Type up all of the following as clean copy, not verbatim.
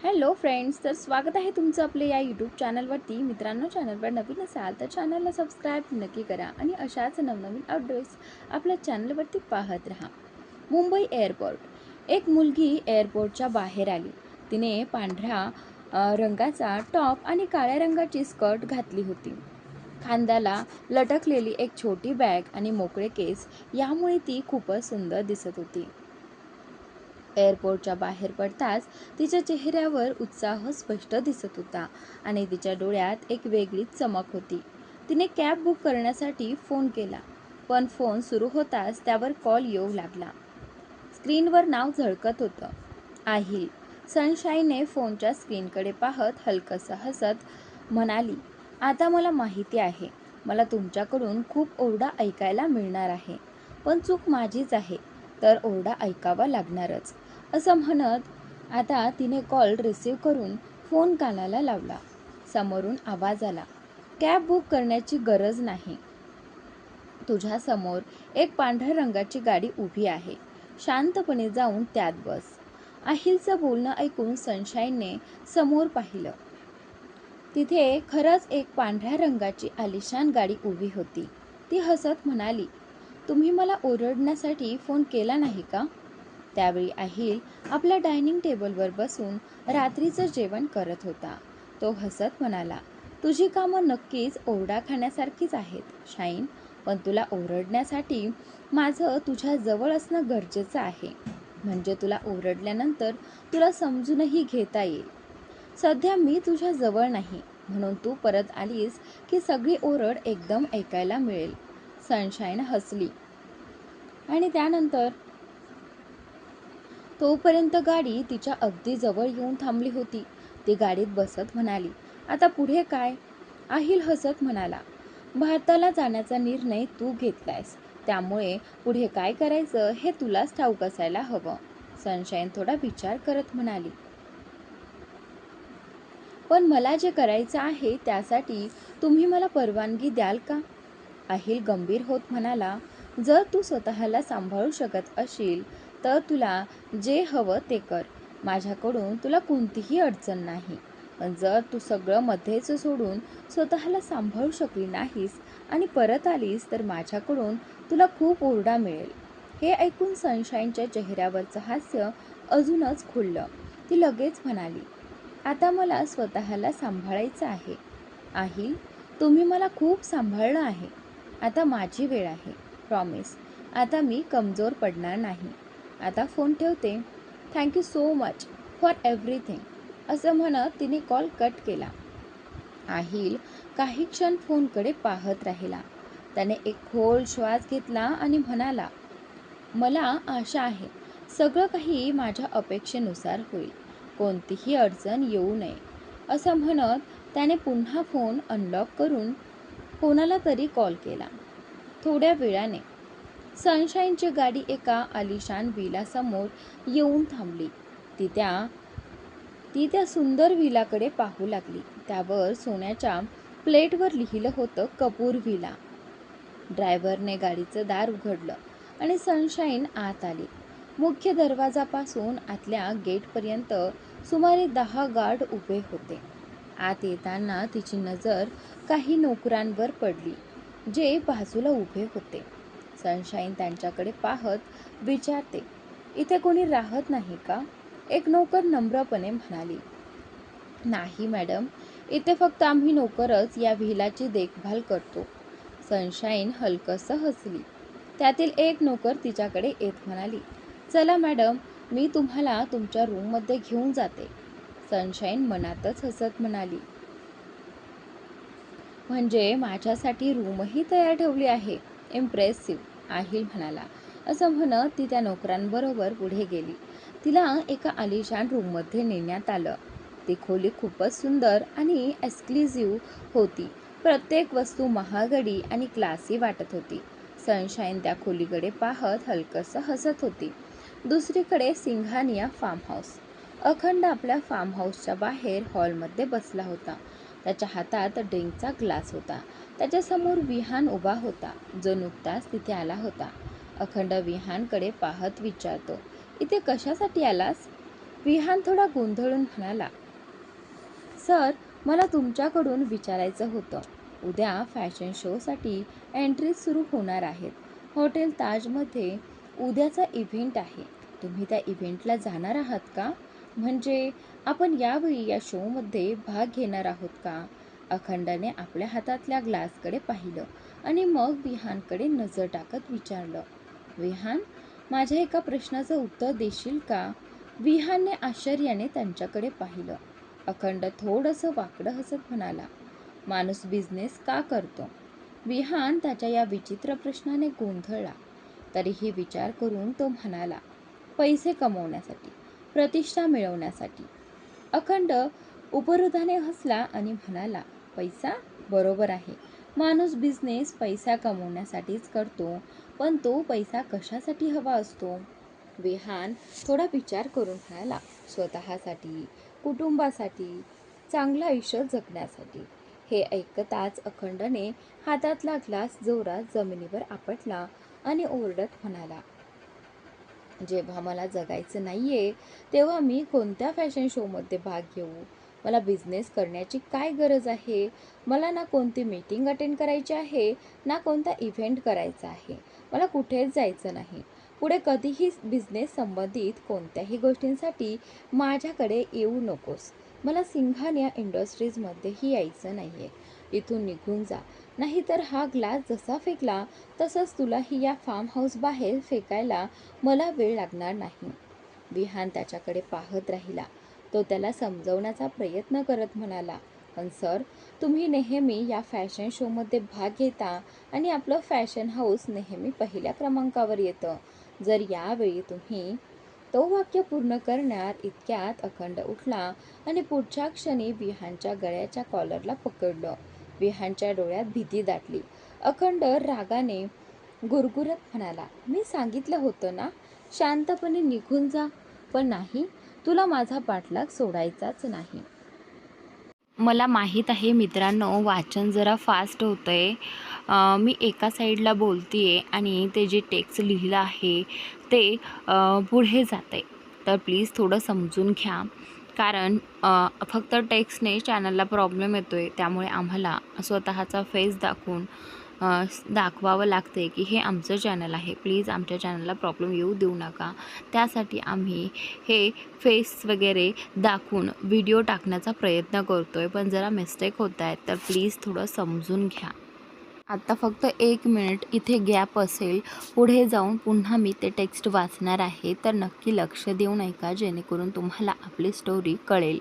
Hello friends, तर स्वागत आहे तुमचं आपल्या या यूट्यूब चॅनलवरती. मित्रांनो, चॅनलवर नवीन असाल तर चॅनलला सबस्क्राईब नक्की करा आणि अशाच नवनवीन अपडेट्स आपल्या चॅनलवरती पाहत राहा. मुंबई एअरपोर्ट. एक मुलगी एअरपोर्टच्या बाहेर आली. तिने पांढऱ्या रंगाचा टॉप आणि काळ्या रंगाची स्कर्ट घातली होती. खांद्याला लटकलेली एक छोटी बॅग आणि मोकळे केस, यामुळे ती खूपच सुंदर दिसत होती. एअरपोर्टच्या बाहेर पडताच तिच्या चेहऱ्यावर उत्साह स्पष्ट दिसत होता आणि तिच्या डोळ्यात एक वेगळीच चमक होती. तिने कॅब बुक करण्यासाठी फोन केला, पण फोन सुरू होताच त्यावर कॉल येऊ लागला. स्क्रीनवर नाव झळकत होतं, आहिल. सनशाईनने फोनच्या स्क्रीनकडे पाहत हलकसं हसत म्हणाली, आता मला माहिती आहे, मला तुमच्याकडून खूप ओरडा ऐकायला मिळणार आहे, पण चूक माझीच आहे, तर ओरडा ऐकावा लागणारच. असं म्हणत आता तिने कॉल रिसीव्ह करून फोन कानाला लावला. समोरून आवाज आला, कॅब बुक करण्याची गरज नाही. तुझ्यासमोर एक पांढऱ्या रंगाची गाडी उभी आहे. शांतपणे जाऊन त्यात बस. आहिलचं बोलणं ऐकून सनशाईनने समोर पाहिलं. तिथे खरंच एक पांढऱ्या रंगाची आलिशान गाडी उभी होती. ती हसत म्हणाली, तुम्ही मला ओरडण्यासाठी फोन केला नाही का? त्यावेळी आहिल आपल्या डायनिंग टेबलवर बसून रात्रीचं जेवण करत होता. तो हसत म्हणाला, तुझी कामं नक्कीच ओरडा खाण्यासारखीच आहेत, शाईन, पण तुला ओरडण्यासाठी माझं तुझ्या जवळ असणं गरजेचं आहे. म्हणजे तुला ओरडल्यानंतर तुला समजूनही घेता येईल. सध्या मी तुझ्या जवळ नाही, म्हणून तू परत आलीस की सगळी ओरड एकदम ऐकायला मिळेल. सनशाईन हसली आणि त्यानंतर तोपर्यंत गाडी तिच्या अगदी जवळ येऊन थांबली होती. ती गाडीत बसत म्हणाली, आता पुढे काय? आहिल हसत म्हणाला, भारताला जाण्याचा निर्णय तू घेतलायस, त्यामुळे पुढे काय करायचं हे तुलाच ठाऊक असायला हवं. सनशाईन थोडा विचार करत म्हणाली, पण मला जे करायचं आहे त्यासाठी तुम्ही मला परवानगी द्याल का? आहिल गंभीर होत म्हणाला, जर तू स्वतःला सांभाळू शकत असशील तर तुला जे हवं ते कर. माझ्याकडून तुला कोणतीही अडचण नाही. पण जर तू सगळं मध्येच सोडून स्वतःला सांभाळू शकली नाहीस आणि परत आलीस तर माझ्याकडून तुला खूप ओरडा मिळेल. हे ऐकून सनशाईनच्या चेहऱ्यावरचं हास्य अजूनच खुललं. ती लगेच म्हणाली, आता मला स्वतःला सांभाळायचं आहे. आहिल, तुम्ही मला खूप सांभाळलं आहे. आता माझी वेळ आहे. प्रॉमिस, आता मी कमजोर पडणार नाही. आता फोन ठेवते. Thank you so much for everything. असं म्हणत तिने कॉल कट केला. आहिल काही क्षण फोनकडे पाहत राहिला. त्याने एक खोल श्वास घेतला आणि म्हणाला, मला आशा आहे सगळं काही माझ्या अपेक्षेनुसार होईल. कोणतीही अडचण येऊ नये. असं म्हणत त्याने पुन्हा फोन अनलॉक करून कोणाला तरी कॉल केला. थोड्या वेळाने सनशाईनची गाडी एका आलिशान विलासमोर येऊन थांबली. ती त्या सुंदर विलाकडे पाहू लागली. त्यावर सोन्याच्या प्लेटवर लिहिलं होतं, कपूर विला. ड्रायव्हरने गाडीचं दार उघडलं आणि सनशाईन आत आली. मुख्य दरवाजापासून आतल्या गेटपर्यंत सुमारे 10 गार्ड उभे होते. आत येताना तिची नजर काही नोकरांवर पडली, जे बाजूला उभे होते. सनशाईन त्यांच्याकडे पाहत विचारते, इथे कोणी राहत नाही का? एक नोकर नम्रपणे म्हणाली, नाही मॅडम, इथे फक्त आम्ही नोकरच या व्हिलाची देखभाल करतो. सनशाईन हलकसं हसली. त्यातील एक नोकर तिच्याकडे येत म्हणाली, चला मॅडम, मी तुम्हाला तुमच्या रूममध्ये घेऊन जाते. सनशाईन मनातच हसत म्हणाली, म्हणजे माझ्यासाठी रूमही तयार ठेवली आहे. इम्प्रेसिव्ह, आहिल म्हणाला. असं म्हणत ती त्या नोकरांबरोबर पुढे गेली. तिला एका आलिशान रूममध्ये नेण्यात आलं. ती खोली खूपच सुंदर आणि एक्सक्लुझिव्ह होती. प्रत्येक वस्तू महागडी आणि क्लासी वाटत होती. सनशाईन त्या खोलीकडे पाहत हलकसं हसत होती. दुसरीकडे सिंघानिया फार्म हाऊस. अखंड आपल्या फार्म हाऊसच्या बाहेर हॉलमध्ये बसला होता. त्याच्या हातात ड्रिंकचा ग्लास होता. त्याच्यासमोर विहान उभा होता, जो नुकताच तिथे आला होता. अखंड विहानकडे पाहत विचारतो, इथे कशासाठी आलास? विहान थोडा गोंधळून म्हणाला, सर, मला तुमच्याकडून विचारायचं होतं. उद्या फॅशन शोसाठी एंट्री सुरू होणार आहेत. हॉटेल ताजमध्ये उद्याचा इव्हेंट आहे. तुम्ही त्या इव्हेंटला जाणार आहात का? म्हणजे आपण यावेळी या शोमध्ये भाग घेणार आहोत का? अखंडाने आपल्या हातातल्या ग्लासकडे पाहिलं आणि मग विहानकडे नजर टाकत विचारलं, विहान, माझ्या एका प्रश्नाचं उत्तर देशील का? विहानने आश्चर्याने त्यांच्याकडे पाहिलं. अखंड थोडंसं वाकडं हसत म्हणाला, माणूस बिझनेस का करतो? विहान त्याच्या या विचित्र प्रश्नाने गोंधळला. तरीही विचार करून तो म्हणाला, पैसे कमवण्यासाठी, प्रतिष्ठा मिळवण्यासाठी. अखंड उपरोधाने हसला आणि म्हणाला, पैसा? बरोबर आहे. माणूस बिझनेस पैसा कमवण्यासाठीच करतो, पण तो पैसा कशासाठी हवा असतो? विहान थोडा विचार करून म्हणाला, स्वतःसाठी, कुटुंबासाठी, चांगलं आयुष्य जगण्यासाठी. हे ऐकताच अखंडने हातातला ग्लास जोरात जमिनीवर आपटला आणि ओरडत म्हणाला, जेव्हा मला जगायचं नाहीये तेव्हा मी कोणत्या फॅशन शोमध्ये भाग घेऊ? मला बिझनेस करण्याची काय गरज आहे? मला ना कोणती मीटिंग अटेंड करायची आहे, ना कोणता इव्हेंट करायचा आहे. मला कुठेच जायचं नाही. पुढे कधीही बिझनेस संबंधित कोणत्याही गोष्टींसाठी माझ्याकडे येऊ नकोस. मला सिंघानिया इंडस्ट्रीजमध्येही यायचं नाहीये. इथून निघून जा, नाहीतर हा ग्लास जसा फेकला तसंच तुलाही या फार्म हाऊस बाहेर फेकायला मला वेळ लागणार नाही. विहान त्याच्याकडे पाहत राहिला. तो त्याला समजवण्याचा प्रयत्न करत म्हणाला, पण सर, तुम्ही नेहमी या फॅशन शोमध्ये भाग घेता आणि आपलं फॅशन हाऊस नेहमी पहिल्या क्रमांकावर येतं. जर यावेळी तुम्ही तो वाक्य पूर्ण करणार इतक्यात अखंड उठला आणि पुढच्या क्षणी विहानच्या गळ्याच्या कॉलरला पकडलं. विहानच्या डोळ्यात भीती दाटली. अखंड रागाने गुरगुरत म्हणाला, मी सांगितलं होतं ना, शांतपणे निघून जा. पण नाही, तुला माझा पाठलाग सोडायचाच नाही. मला माहीत आहे मित्रांनो, वाचन जरा फास्ट होतं आहे. मी एका साईडला बोलते आहे आणि ते जे टेक्स्ट लिहिलं आहे ते पुढे जातं आहे. तर प्लीज थोडं समजून घ्या, कारण फक्त टेक्स्टने चॅनलला प्रॉब्लेम येतो आहे. त्यामुळे आम्हाला स्वतःचा फेस दाखवावं लागते की हे आमचं चॅनल आहे. प्लीज आमच्या चॅनलला प्रॉब्लेम येऊ देऊ नका. त्यासाठी आम्ही हे फेस वगैरे दाखवून व्हिडिओ टाकण्याचा प्रयत्न करतो आहे, पण जरा मिस्टेक होत आहेत, तर प्लीज थोडं समजून घ्या. आता फक्त 1 मिनिट इथे गॅप असेल. पुढे जाऊन पुन्हा मी ते टेक्स्ट वाचणार आहे, तर नक्की लक्ष देऊन ऐका, जेणेकरून तुम्हाला आपली स्टोरी कळेल.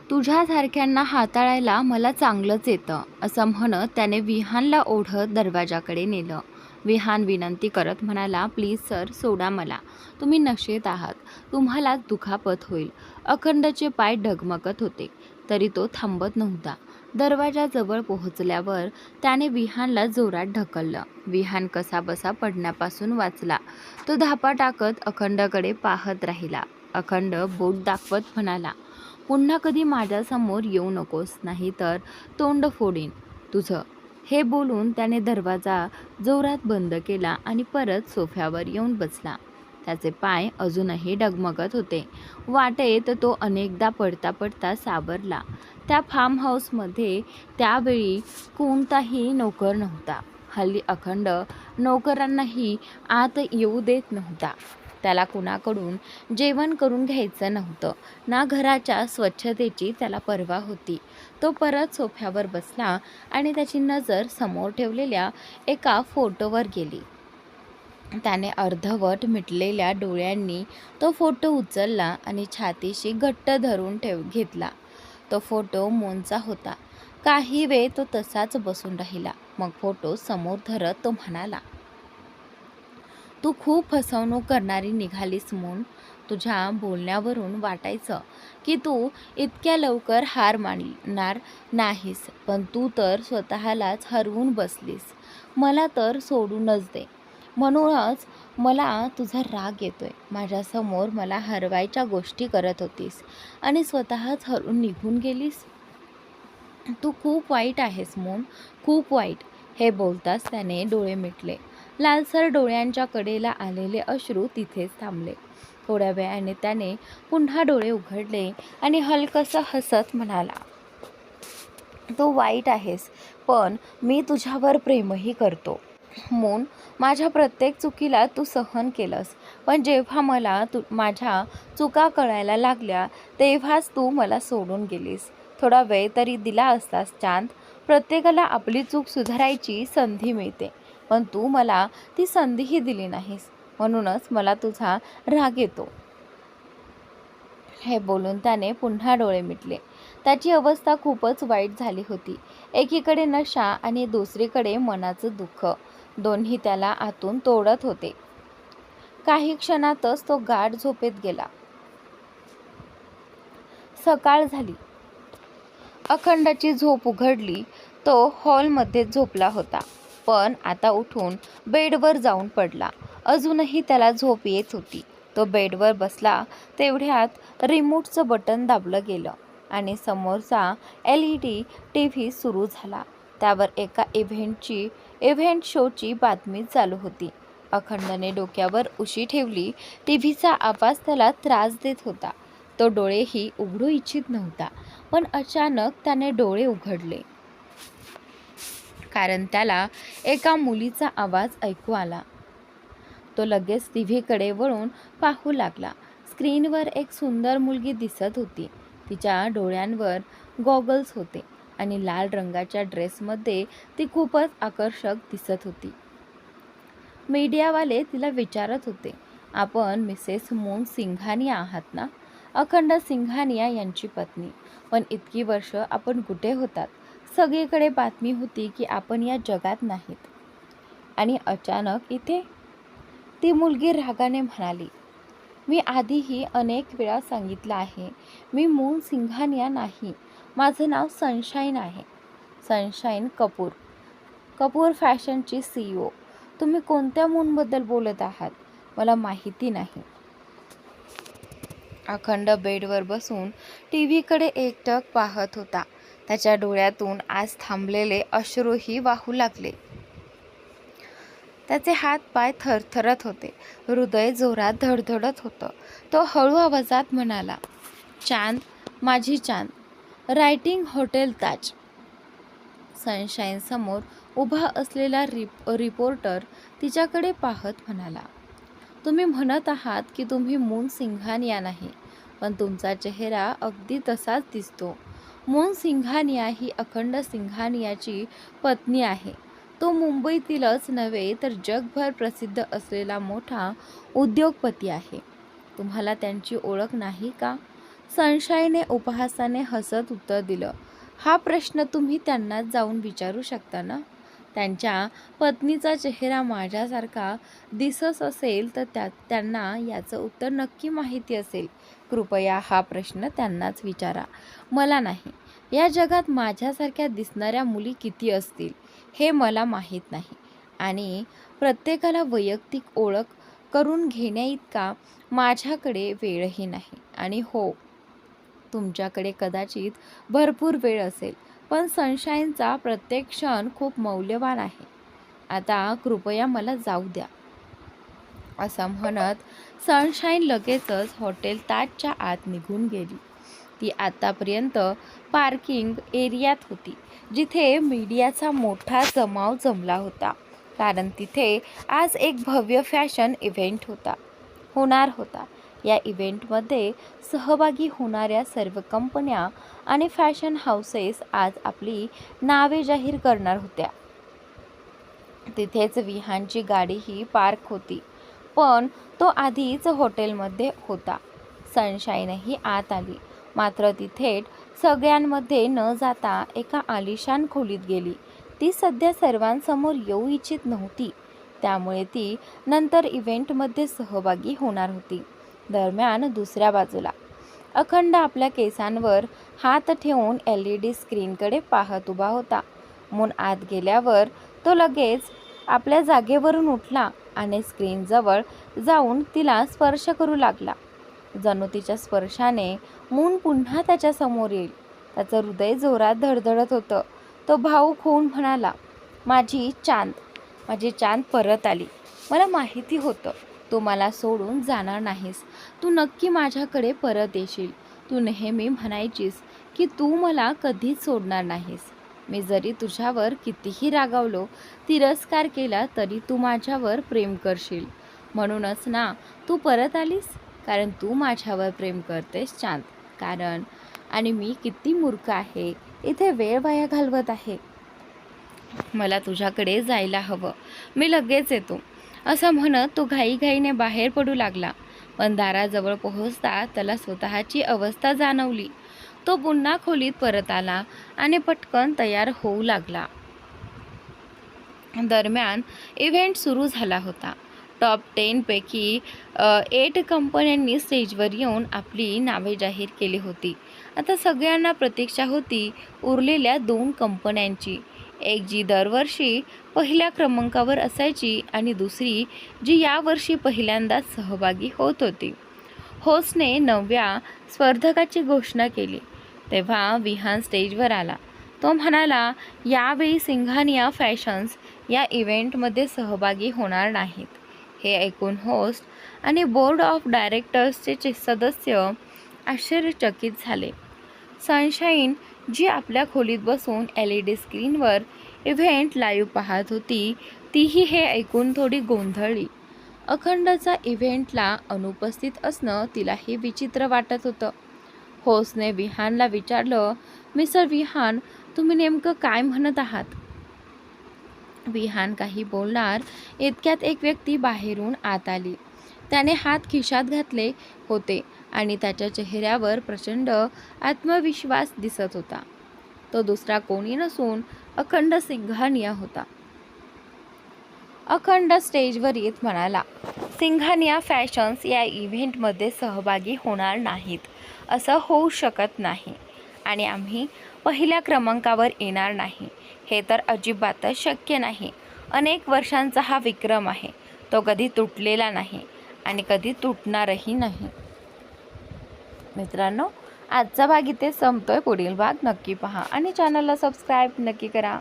तुझ्यासारख्यांना हाताळायला मला चांगलंच येतं, असं म्हणत त्याने विहानला ओढत दरवाजाकडे नेलं. विहान विनंती करत म्हणाला, प्लीज सर, सोडा मला. तुम्ही नशेत आहात. तुम्हाला दुखापत होईल. अखंडचे पाय डगमगत होते, तरी तो थांबत नव्हता. दरवाजाजवळ पोहोचल्यावर त्याने विहानला जोरात ढकललं. विहान कसाबसा पडण्यापासून वाचला. तो धापा टाकत अखंडकडे पाहत राहिला. अखंड बोट दाखवत म्हणाला, पुन्हा कधी माझ्यासमोर येऊ नकोस, नाहीतर तोंड फोडीन तुझं. हे बोलून त्याने दरवाजा जोरात बंद केला आणि परत सोफ्यावर येऊन बसला. त्याचे पाय अजूनही डगमगत होते. वाटेत तो अनेकदा पडता पडता सावरला. त्या फार्म हाऊसमध्ये त्यावेळी कोणताही नोकर नव्हता. हल्ली अखंड नोकरांनाही आत येऊ देत नव्हता. त्याला कुणाकडून जेवण करून घ्यायचं नव्हतं, ना घराच्या स्वच्छतेची त्याला पर्वा होती. तो परत सोफ्यावर बसला आणि त्याची नजर समोर ठेवलेल्या एका फोटोवर गेली. त्याने अर्धवट मिटलेल्या डोळ्यांनी तो फोटो उचलला आणि छातीशी घट्ट धरून घेतला. तो फोटो मोनचा होता. काही वेळ तो तसाच बसून राहिला. मग फोटो समोर धरत तो म्हणाला, तू खूप फसवणूक करणारी निघालीस मोन. तुझ्या बोलण्यावरून वाटायचं की तू इतक्या लवकर हार मानणार नाहीस, पण तू तर स्वतःलाच हरवून बसलीस. मला तर सोडूनच दे. म्हणूनच मला तुझा राग येतोय. माझ्यासमोर मला हरवायच्या गोष्टी करत होतीस आणि स्वतःच हरवून निघून गेलीस. तू खूप वाईट आहेस मोन, खूप वाईट. हे बोलताच त्याने डोळे मिटले. लालसर डोळ्यांच्या कडेला आलेले अश्रू तिथेच थांबले. थोड्या वेळाने त्याने पुन्हा डोळे उघडले आणि हलकसं हसत म्हणाला, तू वाईट आहेस, पण मी तुझ्यावर प्रेमही करतो. मोन, माझ्या प्रत्येक चुकीला तू सहन केलंस, पण जेव्हा मला माझ्या चुका कळायला लागल्या तेव्हाच तू मला सोडून गेलीस. थोडा वेळ तरी दिला असतास चांद. प्रत्येकाला आपली चूक सुधारायची संधी मिळते, पण तू मला ती संधीही दिली नाहीस. म्हणूनच मला तुझा राग येतो. हे बोलून त्याने पुन्हा डोळे मिटले. त्याची अवस्था खूपच वाईट झाली होती. एकीकडे नशा आणि दुसरीकडे मनाचं दुःख, दोन्ही त्याला आतून तोडत होते. काही क्षणातच तो गाढ झोपेत गेला. सकाळ झाली. अखंडाची झोप उघडली. तो हॉलमध्ये झोपला होता, पण आता उठून बेडवर जाऊन पडला. अजूनही त्याला झोप येत होती. तो बेडवर बसला तेवढ्यात रिमोटचं बटन दाबलं गेलं आणि समोरचा LED TV सुरू झाला. त्यावर एका इव्हेंट शोची बातमी चालू होती. अखंडने डोक्यावर उशी ठेवली. टीव्हीचा आवाज त्याला त्रास देत होता. तो डोळेही उघडू इच्छित नव्हता, पण अचानक त्याने डोळे उघडले, कारण त्याला एका मुलीचा आवाज ऐकू आला. तो लगेच टीव्हीकडे वळून पाहू लागला. स्क्रीनवर एक सुंदर मुलगी दिसत होती. तिच्या डोळ्यांवर गॉगल्स होते आणि लाल रंगाच्या ड्रेसमध्ये ती खूपच आकर्षक दिसत होती. मीडियावाले तिला विचारत होते, आपण मिसेस मोन सिंघानिया आहात ना? अखंड सिंघानिया यांची पत्नी. पण इतकी वर्ष आपण कुठे होतात? सगळीकडे बातमी होती की आपण या जगात नाहीत, आणि अचानक इथे? ती मुलगी रागाने म्हणाली, मी आधीही अनेक वेळा सांगितलं आहे, मी मोन सिंघानिया नाही. माझं नाव सनशाईन आहे. सनशाईन कपूर. कपूर फॅशनची CEO. तुम्ही कोणत्या मूनबद्दल बोलत आहात? मला माहिती नाही. अखंड बेडवर बसून टीव्हीकडे एकटक पाहत होता. त्याच्या डोळ्यातून आज थांबलेले अश्रूही वाहू लागले. त्याचे हात पाय थरथरत होते. हृदय जोरात धडधडत होतं. तो हळू आवाजात म्हणाला, चांद, माझी चांद. रायटिंग हॉटेल ताज. सनशाईन समोर उभा असलेला रिपोर्टर तिच्याकडे पाहत म्हणाला, तुम्ही म्हणत आहात की तुम्ही मोन सिंघानिया नाही, पण तुमचा चेहरा अगदी तसाच दिसतो. मोन सिंघानिया ही अखंड सिंघानियाची पत्नी आहे. तो मुंबईतीलच नव्हे तर जगभर प्रसिद्ध असलेला मोठा उद्योगपती आहे. तुम्हाला त्यांची ओळख नाही का? सनशाईनने उपहासाने हसत उत्तर दिलं, हा प्रश्न तुम्ही त्यांनाच जाऊन विचारू शकता ना. त्यांच्या पत्नीचा चेहरा माझ्यासारखा दिसत असेल तर त्यांना याचं उत्तर नक्की माहिती असेल. कृपया हा प्रश्न त्यांनाच विचारा, मला नाही. या जगात माझ्यासारख्या दिसणाऱ्या मुली किती असतील हे मला माहीत नाही, आणि प्रत्येकाला वैयक्तिक ओळख करून घेण्याइतका माझ्याकडे वेळही नाही. आणि हो, तुमच्याकडे कदाचित भरपूर वेळ असेल, पण सनशाईनचा प्रत्येक क्षण खूप मौल्यवान आहे. आता कृपया मला जाऊ द्या. असं म्हणत सनशाईन लगेचच हॉटेल ताजच्या आत निघून गेली. ती आतापर्यंत पार्किंग एरियात होती, जिथे मीडियाचा मोठा जमाव जमला होता, कारण तिथे आज एक भव्य फॅशन इव्हेंट होणार होता. या इव्हेंटमध्ये सहभागी होणाऱ्या सर्व कंपन्या आणि फॅशन हाऊसेस आज आपली नावे जाहीर करणार होत्या. तिथेच विहानची गाडीही पार्क होती, पण तो आधीच हॉटेलमध्ये होता. सनशाईनही आत आली, मात्र ती थेट सगळ्यांमध्ये न जाता एका आलिशान खोलीत गेली. ती सध्या सर्वांसमोर येऊ इच्छित नव्हती, त्यामुळे ती नंतर इव्हेंटमध्ये सहभागी होणार होती. दरम्यान दुसऱ्या बाजूला अखंड आपल्या केसांवर हात ठेवून LED स्क्रीनकडे पाहत उभा होता. मून आत गेल्यावर तो लगेच आपल्या जागेवरून उठला आणि स्क्रीनजवळ जाऊन तिला स्पर्श करू लागला. जणू तिच्या स्पर्शाने मून पुन्हा त्याच्या समोर येईल. त्याचं हृदय जोरात धडधडत होतं. तो भावुक होऊन म्हणाला, माझी चांद परत आली. मला माहिती होतं तू मला सोडून जाणार नाहीस. तू नक्की माझ्याकडे परत येशील. तू नेहमी म्हणायचीस की तू मला कधीच सोडणार नाहीस. मी जरी तुझ्यावर कितीही रागावलो, तिरस्कार केला, तरी तू माझ्यावर प्रेम करशील. म्हणूनच ना तू परत आलीस, कारण तू माझ्यावर प्रेम करतेस चांद. कारण आणि मी किती मूर्ख आहे, इथे वेळ वाया घालवत आहे. मला तुझ्याकडे जायला हवं. मी लगेच येतो, असं म्हणत तो घाईघाईने बाहेर पडू लागला. पण दाराजवळ पोहोचता त्याला स्वतःची अवस्था जाणवली. तो पुन्हा खोलीत परत आला आणि पटकन तयार होऊ लागला. दरम्यान इव्हेंट सुरू झाला होता. टॉप 10 पैकी 8 कंपन्यांनी स्टेजवर येऊन आपली नावे जाहीर केली होती. आता सगळ्यांना प्रतीक्षा होती उरलेल्या 2 कंपन्यांची. एक जी दरवर्षी पहिल्या क्रमांकावर असायची आणि दुसरी जी यावर्षी पहिल्यांदाच सहभागी होत होती. होस्टने 9व्या स्पर्धकाची घोषणा केली तेव्हा विहान स्टेजवर आला. तो म्हणाला, यावेळी सिंघानिया फॅशन्स या इव्हेंटमध्ये सहभागी होणार नाहीत. हे ऐकून होस्ट आणि बोर्ड ऑफ डायरेक्टर्सचे सदस्य आश्चर्यचकित झाले. सनशाईन, जी आपल्या खोलीत बसून LED स्क्रीनवर इव्हेंट लाईव्ह पाहत होती, तीही हे ऐकून थोडी गोंधळली. अखंडचा इव्हेंटला अनुपस्थित असणं तिलाही विचित्र वाटत होतं. होस्टने विहानला विचारलं, मिस्टर विहान, तुम्ही नेमकं काय म्हणत आहात? विहान काही बोलणार इतक्यात एक व्यक्ती बाहेरून आत आली. त्याने हात खिशात घातले होते आणि त्याच्या चेहऱ्यावर प्रचंड आत्मविश्वास दिसत होता. तो दुसरा कोणी नसून अखंड सिंघानिया होता. अखंड स्टेजवर येत म्हणाला, सिंघानिया फॅशन्स या इव्हेंटमध्ये सहभागी होणार नाहीत. असं होऊ शकत नाही आणि आम्ही पहिल्या क्रमांकावर येणार नाही. हे तर अजिबातच शक्य नाही. अनेक वर्षांचा हा विक्रम आहे. तो कधी तुटलेला नाही आणि कधी तुटणारही नाही. मित्रांनो, आजचा भाग इथे संपतोय. पुढील भाग नक्की पहा आणि चॅनलला सबस्क्राईब नक्की करा.